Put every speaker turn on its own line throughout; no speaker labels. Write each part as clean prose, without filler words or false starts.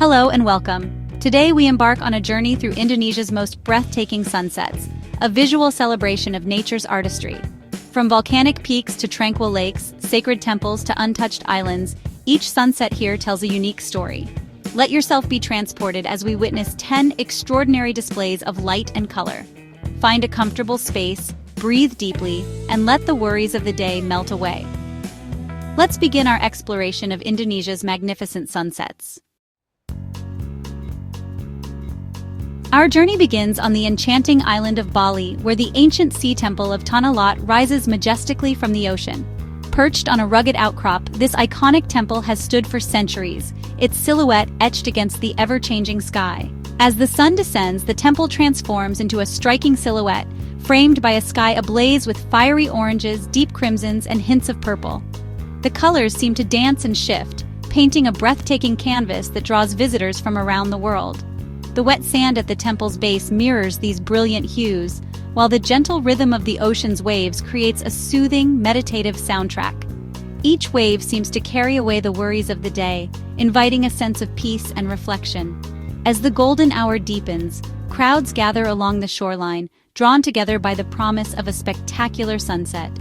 Hello and welcome. Today we embark on a journey through Indonesia's most breathtaking sunsets, a visual celebration of nature's artistry. From volcanic peaks to tranquil lakes, sacred temples to untouched islands, each sunset here tells a unique story. Let yourself be transported as we witness 10 extraordinary displays of light and color. Find a comfortable space, breathe deeply, and let the worries of the day melt away. Let's begin our exploration of Indonesia's magnificent sunsets. Our journey begins on the enchanting island of Bali, where the ancient sea temple of Tanah Lot rises majestically from the ocean. Perched on a rugged outcrop, this iconic temple has stood for centuries, its silhouette etched against the ever-changing sky. As the sun descends, the temple transforms into a striking silhouette, framed by a sky ablaze with fiery oranges, deep crimsons, and hints of purple. The colors seem to dance and shift, painting a breathtaking canvas that draws visitors from around the world. The wet sand at the temple's base mirrors these brilliant hues, while the gentle rhythm of the ocean's waves creates a soothing, meditative soundtrack. Each wave seems to carry away the worries of the day, inviting a sense of peace and reflection. As the golden hour deepens, crowds gather along the shoreline, drawn together by the promise of a spectacular sunset.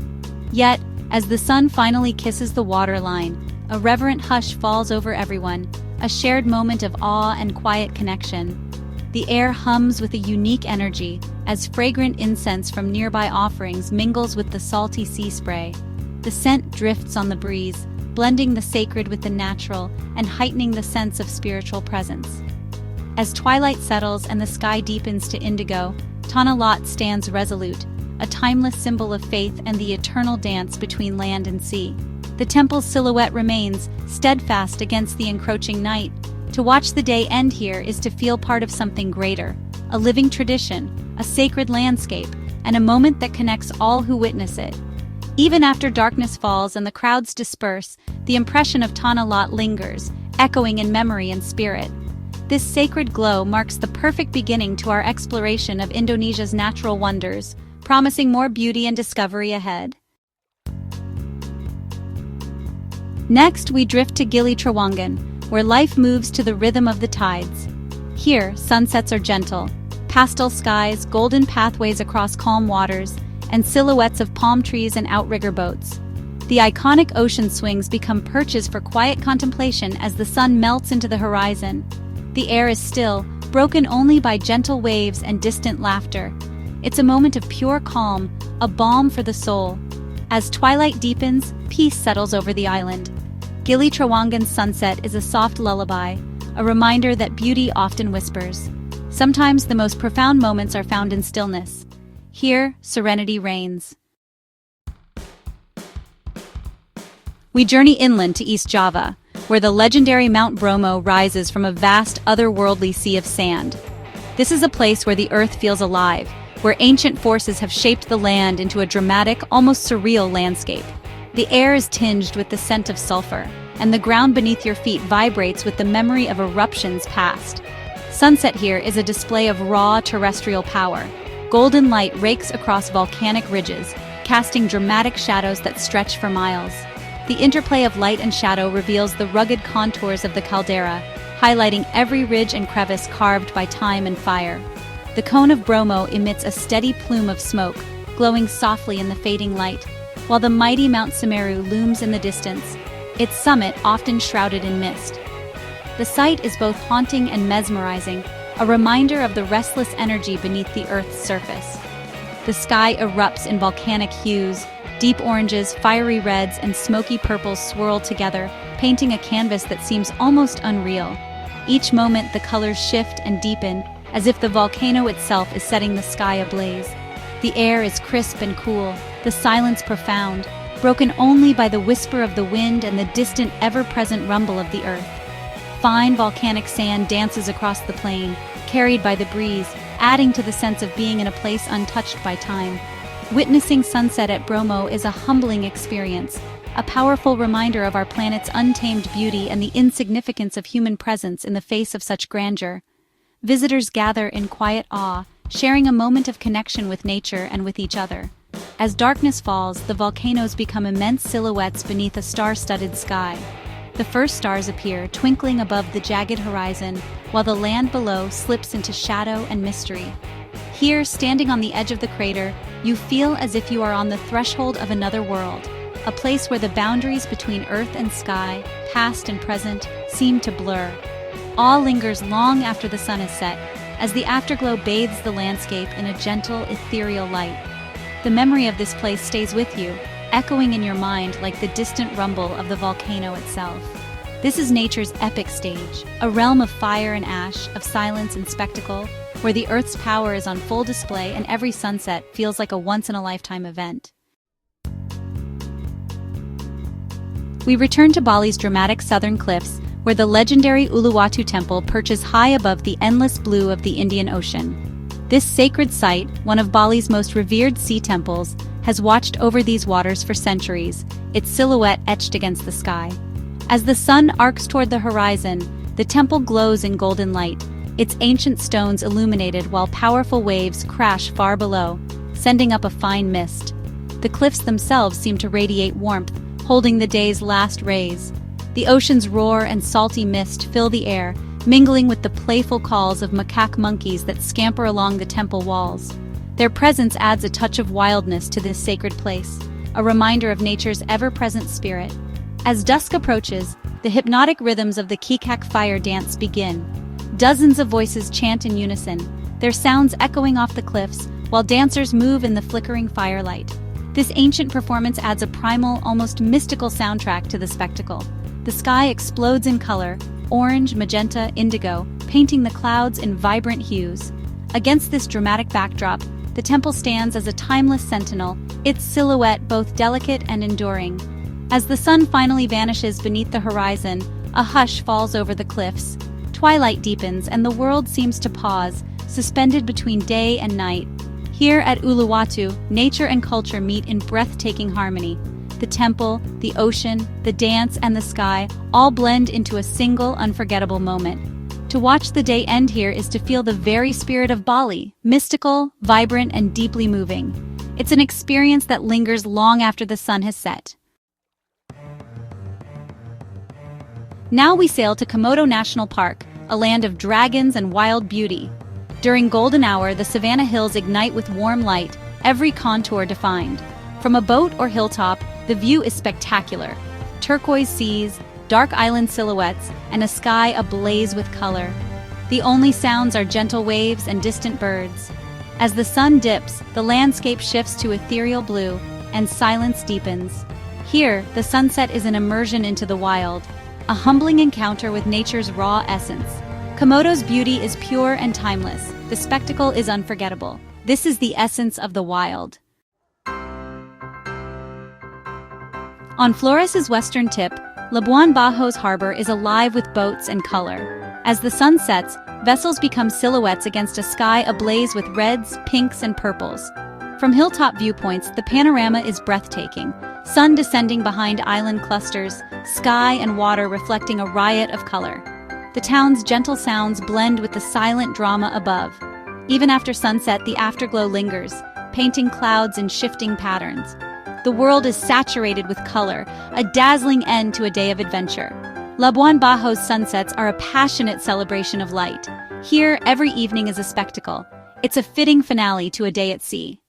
Yet, as the sun finally kisses the waterline, a reverent hush falls over everyone, a shared moment of awe and quiet connection. The air hums with a unique energy, as fragrant incense from nearby offerings mingles with the salty sea spray. The scent drifts on the breeze, blending the sacred with the natural and heightening the sense of spiritual presence. As twilight settles and the sky deepens to indigo, Tanah Lot stands resolute, a timeless symbol of faith and the eternal dance between land and sea. The temple's silhouette remains, steadfast against the encroaching night. To watch the day end here is to feel part of something greater, a living tradition, a sacred landscape, and a moment that connects all who witness it. Even after darkness falls and the crowds disperse, the impression of Tanah Lot lingers, echoing in memory and spirit. This sacred glow marks the perfect beginning to our exploration of Indonesia's natural wonders, promising more beauty and discovery ahead. Next, we drift to Gili Trawangan, where life moves to the rhythm of the tides. Here, sunsets are gentle, pastel skies, golden pathways across calm waters, and silhouettes of palm trees and outrigger boats. The iconic ocean swings become perches for quiet contemplation as the sun melts into the horizon. The air is still, broken only by gentle waves and distant laughter. It's a moment of pure calm, a balm for the soul. As twilight deepens, peace settles over the island. Gili Trawangan's sunset is a soft lullaby, a reminder that beauty often whispers. Sometimes the most profound moments are found in stillness. Here, serenity reigns. We journey inland to East Java, where the legendary Mount Bromo rises from a vast, otherworldly sea of sand. This is a place where the earth feels alive, where ancient forces have shaped the land into a dramatic, almost surreal landscape. The air is tinged with the scent of sulfur, and the ground beneath your feet vibrates with the memory of eruptions past. Sunset here is a display of raw terrestrial power. Golden light rakes across volcanic ridges, casting dramatic shadows that stretch for miles. The interplay of light and shadow reveals the rugged contours of the caldera, highlighting every ridge and crevice carved by time and fire. The cone of Bromo emits a steady plume of smoke, glowing softly in the fading light, while the mighty Mount Semeru looms in the distance, its summit often shrouded in mist. The sight is both haunting and mesmerizing, a reminder of the restless energy beneath the Earth's surface. The sky erupts in volcanic hues, deep oranges, fiery reds, and smoky purples swirl together, painting a canvas that seems almost unreal. Each moment the colors shift and deepen, as if the volcano itself is setting the sky ablaze. The air is crisp and cool, the silence profound, broken only by the whisper of the wind and the distant, ever-present rumble of the earth. Fine volcanic sand dances across the plain, carried by the breeze, adding to the sense of being in a place untouched by time. Witnessing sunset at Bromo is a humbling experience, a powerful reminder of our planet's untamed beauty and the insignificance of human presence in the face of such grandeur. Visitors gather in quiet awe, sharing a moment of connection with nature and with each other. As darkness falls, the volcanoes become immense silhouettes beneath a star-studded sky. The first stars appear, twinkling above the jagged horizon, while the land below slips into shadow and mystery. Here, standing on the edge of the crater, you feel as if you are on the threshold of another world, a place where the boundaries between earth and sky, past and present, seem to blur. Awe lingers long after the sun is set, as the afterglow bathes the landscape in a gentle, ethereal light. The memory of this place stays with you, echoing in your mind like the distant rumble of the volcano itself. This is nature's epic stage, a realm of fire and ash, of silence and spectacle, where the Earth's power is on full display and every sunset feels like a once-in-a-lifetime event. We return to Bali's dramatic southern cliffs, where the legendary Uluwatu Temple perches high above the endless blue of the Indian Ocean. This sacred site, one of Bali's most revered sea temples, has watched over these waters for centuries, its silhouette etched against the sky. As the sun arcs toward the horizon, the temple glows in golden light, its ancient stones illuminated while powerful waves crash far below, sending up a fine mist. The cliffs themselves seem to radiate warmth, holding the day's last rays. The ocean's roar and salty mist fill the air, mingling with the playful calls of macaque monkeys that scamper along the temple walls. Their presence adds a touch of wildness to this sacred place, a reminder of nature's ever-present spirit. As dusk approaches, the hypnotic rhythms of the kikak fire dance begin. Dozens of voices chant in unison, their sounds echoing off the cliffs, while dancers move in the flickering firelight. This ancient performance adds a primal, almost mystical soundtrack to the spectacle. The sky explodes in color, orange, magenta, indigo, painting the clouds in vibrant hues. Against this dramatic backdrop, the temple stands as a timeless sentinel, its silhouette both delicate and enduring. As the sun finally vanishes beneath the horizon, a hush falls over the cliffs. Twilight deepens and the world seems to pause, suspended between day and night. Here at Uluwatu, nature and culture meet in breathtaking harmony. The temple, the ocean, the dance, and the sky all blend into a single, unforgettable moment. To watch the day end here is to feel the very spirit of Bali, mystical, vibrant, and deeply moving. It's an experience that lingers long after the sun has set. Now we sail to Komodo National Park, a land of dragons and wild beauty. During golden hour, the savanna hills ignite with warm light, every contour defined. From a boat or hilltop, the view is spectacular. Turquoise seas, dark island silhouettes, and a sky ablaze with color. The only sounds are gentle waves and distant birds. As the sun dips, the landscape shifts to ethereal blue, and silence deepens. Here, the sunset is an immersion into the wild, a humbling encounter with nature's raw essence. Komodo's beauty is pure and timeless. The spectacle is unforgettable. This is the essence of the wild. On Flores's western tip, Labuan Bajo's harbor is alive with boats and color. As the sun sets, vessels become silhouettes against a sky ablaze with reds, pinks, and purples. From hilltop viewpoints, the panorama is breathtaking. Sun descending behind island clusters, sky and water reflecting a riot of color. The town's gentle sounds blend with the silent drama above. Even after sunset, the afterglow lingers, painting clouds in shifting patterns. The world is saturated with color, a dazzling end to a day of adventure. Labuan Bajo's sunsets are a passionate celebration of light. Here, every evening is a spectacle. It's a fitting finale to a day at sea.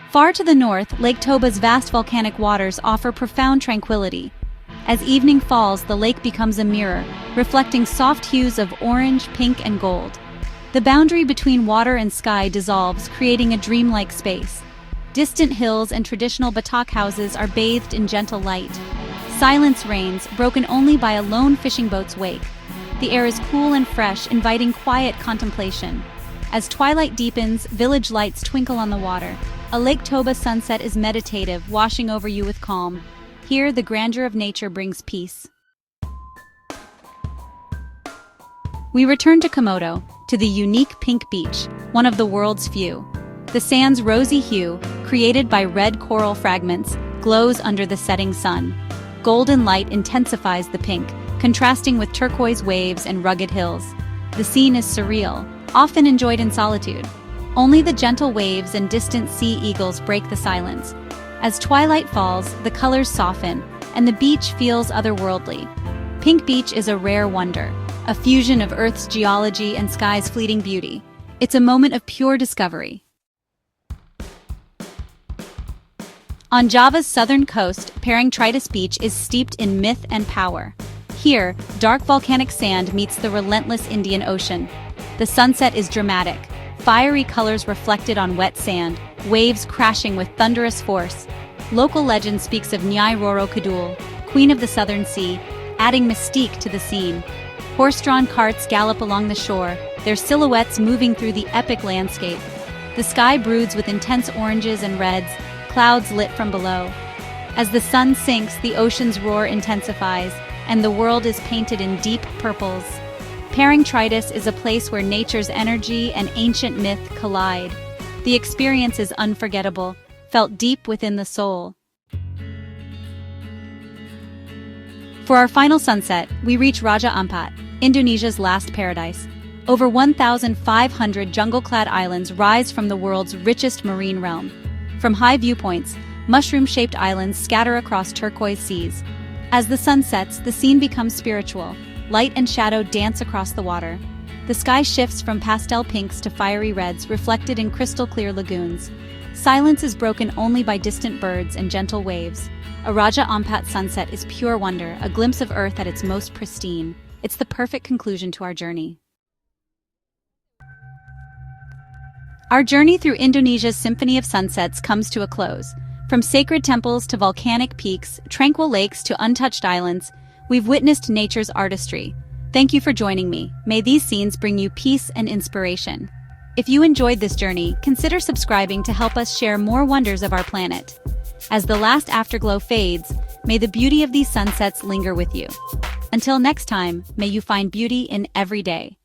Far to the north, Lake Toba's vast volcanic waters offer profound tranquility. As evening falls, the lake becomes a mirror, reflecting soft hues of orange, pink, and gold. The boundary between water and sky dissolves, creating a dreamlike space. Distant hills and traditional Batak houses are bathed in gentle light. Silence reigns, broken only by a lone fishing boat's wake. The air is cool and fresh, inviting quiet contemplation. As twilight deepens, village lights twinkle on the water. A Lake Toba sunset is meditative, washing over you with calm. Here, the grandeur of nature brings peace. We return to Komodo, to the unique pink beach, one of the world's few. The sand's rosy hue, created by red coral fragments, glows under the setting sun. Golden light intensifies the pink, contrasting with turquoise waves and rugged hills. The scene is surreal, often enjoyed in solitude. Only the gentle waves and distant sea eagles break the silence. As twilight falls, the colors soften, and the beach feels otherworldly. Pink Beach is a rare wonder, a fusion of Earth's geology and sky's fleeting beauty. It's a moment of pure discovery. On Java's southern coast, Parangtritis Beach is steeped in myth and power. Here, dark volcanic sand meets the relentless Indian Ocean. The sunset is dramatic, fiery colors reflected on wet sand, waves crashing with thunderous force. Local legend speaks of Nyai Roro Kidul, Queen of the Southern Sea, adding mystique to the scene. Horse-drawn carts gallop along the shore, their silhouettes moving through the epic landscape. The sky broods with intense oranges and reds, clouds lit from below. As the sun sinks, the ocean's roar intensifies, and the world is painted in deep purples. Parangtritis is a place where nature's energy and ancient myth collide. The experience is unforgettable, felt deep within the soul. For our final sunset, we reach Raja Ampat, Indonesia's last paradise. Over 1,500 jungle-clad islands rise from the world's richest marine realm. From high viewpoints, mushroom-shaped islands scatter across turquoise seas. As the sun sets, the scene becomes spiritual. Light and shadow dance across the water. The sky shifts from pastel pinks to fiery reds reflected in crystal-clear lagoons. Silence is broken only by distant birds and gentle waves. A Raja Ampat sunset is pure wonder, a glimpse of Earth at its most pristine. It's the perfect conclusion to our journey. Our journey through Indonesia's Symphony of Sunsets comes to a close. From sacred temples to volcanic peaks, tranquil lakes to untouched islands, we've witnessed nature's artistry. Thank you for joining me. May these scenes bring you peace and inspiration. If you enjoyed this journey, consider subscribing to help us share more wonders of our planet. As the last afterglow fades, may the beauty of these sunsets linger with you. Until next time, may you find beauty in every day.